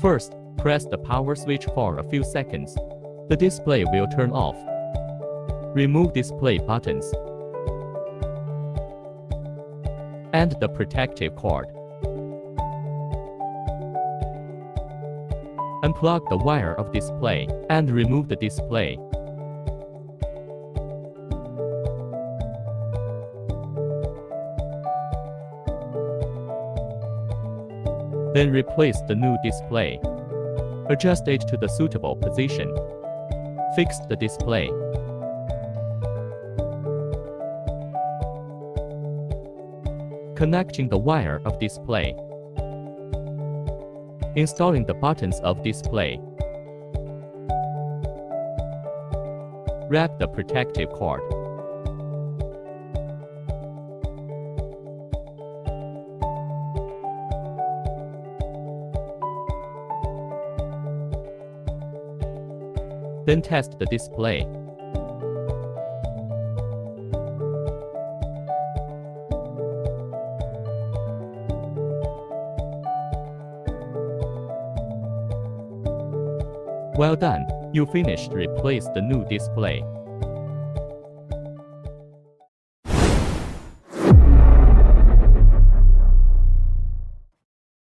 First, press the power switch for a few seconds. The display will turn off. Remove display buttons and the protective cord. Unplug the wire of display and remove the display. Then replace the new display. Adjust it to the suitable position. Fix the display. Connecting the wire of display. Installing the buttons of display. Wrap the protective cord. Then test the display. Well done, you finished. Replace the new display.